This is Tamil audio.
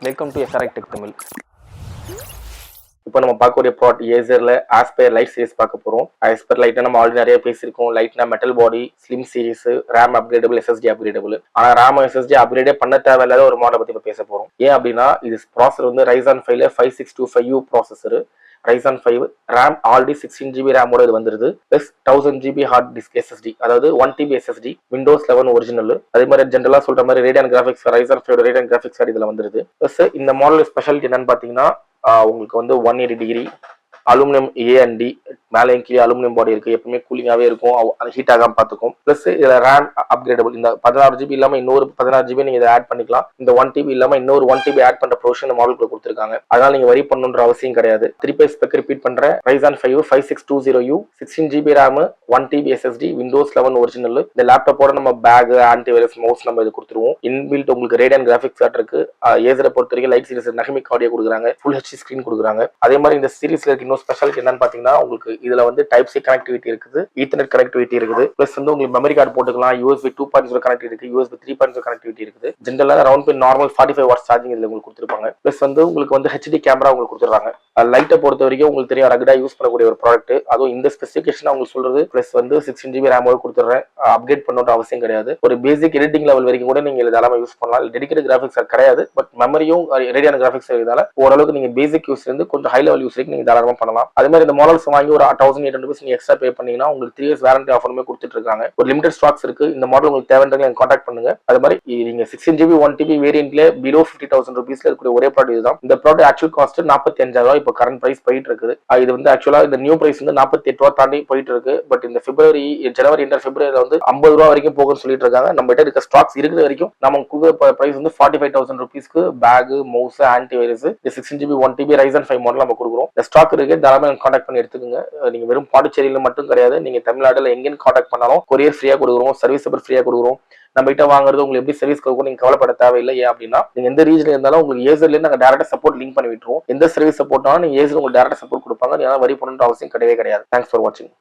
Welcome to SRI Tech Tamil. இப்போ நம்ம பார்க்கக்கூடிய ப்ராடக்ட் ஏசர்ல ஆஸ்பயர் லைட் சீரிஸ் பார்க்க போறோம். ஆஸ்பயர் லைட்னா நம்ம ஆல்ரெடி நிறைய பேசியிருக்கோம். லைட்னா metal body, slim series, RAM upgradable, SSD upgradable. ஆனா ரேம் SSD அப்கிரேடே பண்ண தேவையில்லாத ஒரு மாடல் பத்தி இப்போ பேச போறோம். ஏன் அப்படின்னா இது ப்ராசஸர் வந்து Ryzen 5 5625U processor. Ryzen 5 RAM already 16GB ரேமோட இது வந்துருது. Plus 1000GB hard disk SSD, அதாவது 1TB SSD, Windows 11 ஒரிஜினல். அதே மாதிரி ஜென்ரலா சொல்ற மாதிரி radian graphics, Ryzen 5 radian graphics card இதுல வந்துருது. பிளஸ் இந்த மாடல் ஸ்பெஷாலிட்டி என்னன்னு பாத்தீங்கன்னா உங்களுக்கு வந்து 180 டிகிரி அலுமினியம் A&D மேலே கீழே அலுமினியம் பாடி இருக்கு. எப்பவுமே கூலிங்காவே இருக்கும், ஹீட் ஆகாம பாத்துக்கும். பிளஸ் இதுல ரேம் அப்கிரேடபிள், இந்த 16GB இல்லாம இன்னொரு 16GB நீங்க இதை ஆட் பண்ணிக்கலாம். இந்த 1TB இல்லாம இன்னொரு 1TB ஆட் பண்ற ப்ரொவிஷன் மாடலுக்குள்ள கொடுத்துருக்காங்க. அதனால நீங்க வரி பண்ணணுன்ற அவசியம் கிடையாது. திருப்பி ஸ்பெக் ரிப்பீட் பண்றேன். Ryzen 5 5620U 16GB RAM 1TB SSD Windows 11 original. இந்த லேப்டாப்போட நம்ம பேக், ஆன்டிவைரஸ், மவுஸ் நம்ம இது கொடுத்துருவோம். இன்பில்ட் உங்களுக்கு ரேடியன் கிராஃபிக்ஸ் கார்டு இருக்கு. ஏசரை பொறுத்த வரைக்கும் லைட் சீரிஸ் நகமிக் ஆடியோ கொடுக்குறாங்க, ஃபுல் HD ஸ்கிரீன் கொடுக்குறாங்க. அதே மாதிரி இந்த சீரிஸ்ல இருக்க இன்னொரு ஸ்பெஷாலிட்டி என்னன்னு பாத்தீங்கன்னா உங்களுக்கு இதுல வந்து டைப் சி கனெக்டிவிட்டி இருக்குது, ஈத்தர்நெட் கனெக்டிவிட்டி இருக்குது. பிளஸ் வந்து உங்களுக்கு மெமரி கார்டு போட்டுக்கலாம். USB 2.0 கனெக்டிவிட்டி இருக்கு, USB 3.0 கனெக்டிவிட்டி இருக்குது. ஜென்ரலா ரவுண்ட் பின் நார்மல் 45 வாட்ஸ் சார்ஜிங் இதுல உங்களுக்கு கொடுத்துருப்பாங்க. பிளஸ் வந்து உங்களுக்கு வந்து HD கேமரா உங்களுக்கு கொடுத்துருக்காங்க. லைட்டை பொறுத்த வரைக்கும் உங்களுக்கு தெரியும் ரகடா யூஸ் பண்ணக்கூடிய ஒரு ப்ராடக்ட். அதுவும் இந்த ஸ்பெசிஃபிகேஷன் உங்களுக்கு சொல்றது. பிளஸ் வந்து 16GB ரேமோட கொடுத்துறேன். அப்டேட் பண்ணணுன்ற அவசியம் கிடையாது. ஒரு பேசிக் எடிட்டிங் லெவல் வரைக்கும் கூட நீங்க இதெல்லாம் யூஸ் பண்ணலாம். டெடிகேட்டட் கிராஃபிக்ஸ் கிடையாது, பட் மெமரியும் ரேடியன் கிராஃபிக்ஸ் இருக்கிறதால ஓரளவுக்கு நீங்க பேசிக் யூஸ் இருந்து கொஞ்சம் ஹை லெவல் யூஸ் வரைக்கும் நீங்க தாராளமா பண்ணலாம். அதே மாதிரி இந்த மாடல்ஸ் வாங்கி ஒரு 1800 rupees நீங்க எக்ஸ்ட்ரா பே பண்ணீங்கன்னா உங்களுக்கு 3 years வாரண்டி ஆஃபருமே கொடுத்துட்டு இருக்காங்க. ஒரு லிமிடெட் ஸ்டாக்ஸ் இருக்கு. இந்த மாடல் உங்களுக்கு தேவைன்றவங்க எனக்கு கான்டாக்ட் பண்ணுங்க. அது மாதிரி நீங்க 16GB 1TB வேரியன்ட்ல below 50,000 rupeesல இருக்கக்கூடிய ஒரே ப்ராடக்ட் இதுதான். இந்த ப்ராடக்ட் ஆக்சுவல் காஸ்ட் 45,000 இப்போ கரண்ட் பிரைஸ் போயிட்டு இருக்குது. இது வந்து ஆக்சுவலா இந்த நியூ பிரைஸ் வந்து 48 ரூபா தாண்டி போயிட்டு இருக்கு. பட் இந்த ஜனவரி என்டர் பிப்ரவரியில வந்து 50 ரூபா வரைக்கும் போகும்னு சொல்லிட்டு இருக்காங்க. நம்ம கிட்ட இருக்க ஸ்டாக்ஸ் இருக்கிற வரைக்கும் நம்ம கொடுக்குற பிரைஸ் வந்து 45,000 rupeesக்கு bag, mouse, antivirus, 16GB 1TB Ryzen 5 model நம்ம கொடுக்குறோம். இந்த ஸ்டாக் இருக்கு, தாராளமாக கான்டாக்ட் பண்ணி எடுத்துக்கோங்க. நீங்க வெறும் பாண்டிச்சேரியில மட்டும் கிடையாது, நீங்க தமிழ்நாடுல எங்கேன்னு கான்டாக்ட் பண்ணாலும் கொரியர் ஃப்ரீயா கொடுக்குறோம், சர்வீஸபிள் ஃப்ரீயா கொடுக்குறோம். நம்ம கிட்ட வாங்குறது உங்களுக்கு எப்படி சர்வீஸ் கொடுக்கும் நீங்க கவலைப்பட தேவையில்லை. ஏன் அப்படின்னா நீங்க எந்த ரீஜன்ல இருந்தாலும் உங்களுக்கு ஏசர்ல நாங்க டேரக்டா சப்போர்ட் லிங்க் பண்ணி விட்டுருவோம். எந்த சர்வீஸ் சப்போர்ட்னாலும் நீங்க ஏசர் உங்களுக்கு டேரக்டா சப்போர்ட் கொடுப்பாங்க. நீங்க வரி பண்ணணுன்ற அவசியம் கிடையவே கிடையாது. தேங்க்ஸ் ஃபார் வாட்சிங்.